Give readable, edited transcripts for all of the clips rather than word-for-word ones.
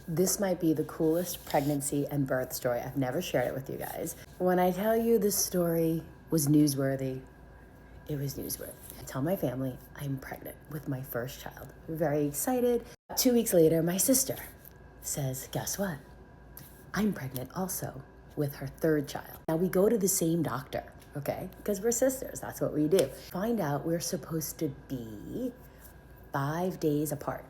This might be the coolest pregnancy and birth story. I've never shared it with you guys. When I tell you this story was newsworthy, it was newsworthy. I tell my family I'm pregnant with my first child. We're very excited. 2 weeks later, my sister says, guess what? I'm pregnant also with her third child. Now we go to the same doctor, okay? Because we're sisters, that's what we do. Find out we're supposed to be 5 days apart.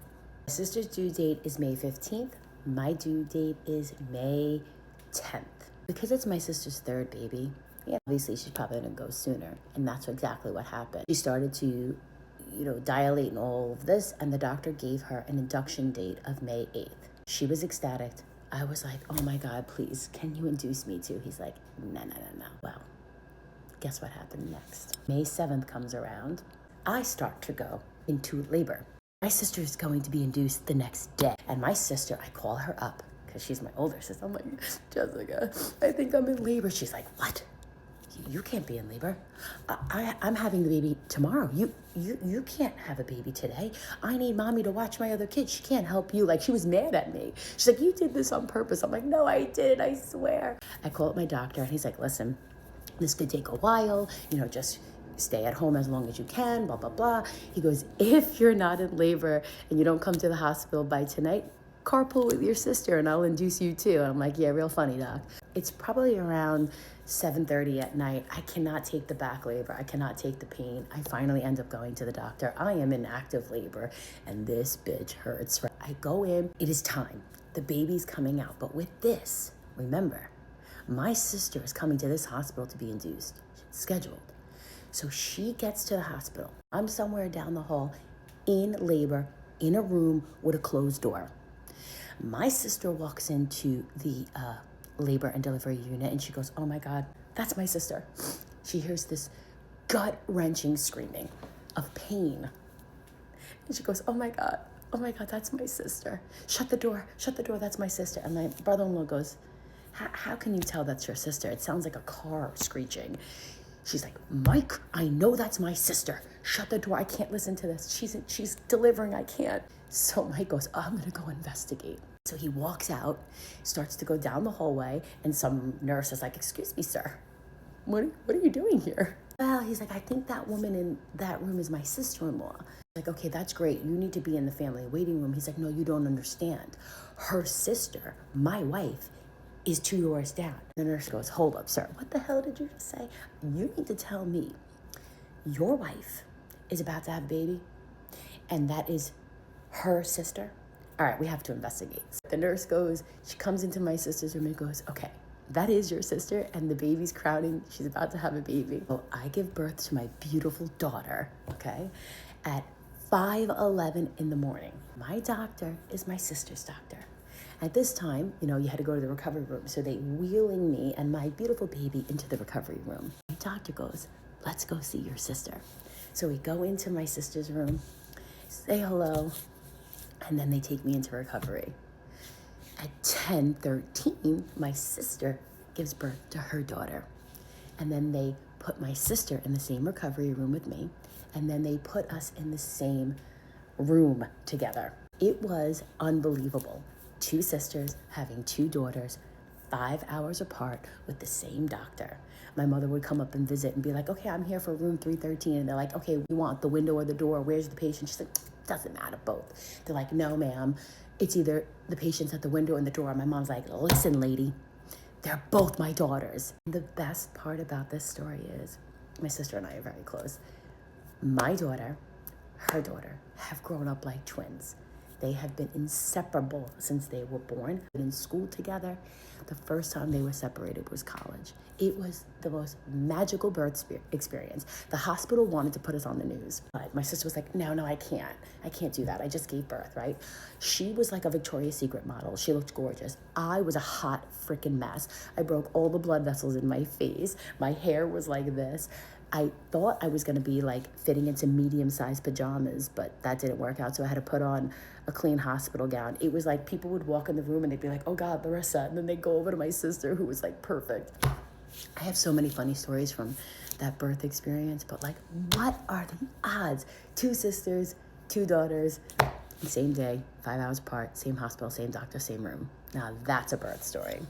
My sister's due date is May 15th. My due date is May 10th. Because it's my sister's third baby, yeah, obviously she's probably gonna go sooner. And that's exactly what happened. She started to, dilate and all of this, and the doctor gave her an induction date of May 8th. She was ecstatic. I was like, oh my God, please, can you induce me too? He's like, no. Well, guess what happened next? May 7th comes around. I start to go into labor. My sister is going to be induced the next day. And my sister, I call her up because she's my older sister. I'm like, Jessica, I think I'm in labor. She's like, what? You can't be in labor. I'm having the baby tomorrow. You can't have a baby today. I need mommy to watch my other kids. She can't help you. Like, she was mad at me. She's like, you did this on purpose. I'm like, no, I did. I swear. I call up my doctor and he's like, listen, this could take a while. Just stay at home as long as you can, blah, blah, blah. He goes, if you're not in labor and you don't come to the hospital by tonight, carpool with your sister and I'll induce you too. And I'm like, yeah, real funny, doc. It's probably around 7:30 at night. I cannot take the back labor. I cannot take the pain. I finally end up going to the doctor. I am in active labor and this bitch hurts. I go in, it is time. The baby's coming out. But with this, remember, my sister is coming to this hospital to be induced. It's scheduled. So she gets to the hospital. I'm somewhere down the hall in labor, in a room with a closed door. My sister walks into the labor and delivery unit and she goes, oh my God, that's my sister. She hears this gut-wrenching screaming of pain. And she goes, oh my God, that's my sister. Shut the door, that's my sister. And my brother-in-law goes, how can you tell that's your sister? It sounds like a car screeching. She's like, Mike, I know that's my sister. Shut the door. I can't listen to this. She's delivering. I can't. So Mike goes, oh, I'm going to go investigate. So he walks out, starts to go down the hallway, and some nurse is like, excuse me, sir. What are you doing here? Well, he's like, I think that woman in that room is my sister-in-law. Like, okay, that's great. You need to be in the family waiting room. He's like, no, you don't understand. Her sister, my wife, is 2 doors down. The nurse goes, hold up, sir. What the hell did you just say? You need to tell me your wife is about to have a baby and that is her sister? All right, we have to investigate. The nurse goes, she comes into my sister's room and goes, okay, that is your sister and the baby's crowding. She's about to have a baby. So I give birth to my beautiful daughter, okay, at 5:11 in the morning. My doctor is my sister's doctor. At this time, you had to go to the recovery room. So they wheeling me and my beautiful baby into the recovery room. My doctor goes, let's go see your sister. So we go into my sister's room, say hello, and then they take me into recovery. At 10:13, my sister gives birth to her daughter. And then they put my sister in the same recovery room with me. And then they put us in the same room together. It was unbelievable. 2 sisters having 2 daughters, 5 hours apart with the same doctor. My mother would come up and visit and be like, okay, I'm here for room 313. And they're like, okay, we want the window or the door. Where's the patient? She's like, doesn't matter, both. They're like, no, ma'am. It's either the patient's at the window and the door. My mom's like, listen, lady, they're both my daughters. The best part about this story is my sister and I are very close. My daughter, her daughter, have grown up like twins. They have been inseparable since they were born. Been in school together. The first time they were separated was college. It was the most magical birth experience. The hospital wanted to put us on the news, but my sister was like, no, I can't. I can't do that. I just gave birth, right? She was like a Victoria's Secret model. She looked gorgeous. I was a hot freaking mess. I broke all the blood vessels in my face. My hair was like this. I thought I was going to be like fitting into medium-sized pajamas, but that didn't work out. So I had to put on a clean hospital gown. It was like people would walk in the room and they'd be like, oh God, Larissa. And then they'd go over to my sister who was like perfect. I have so many funny stories from that birth experience, but like, what are the odds? 2 sisters, 2 daughters, Same day, 5 hours apart, same hospital, same doctor, same room. Now that's a birth story.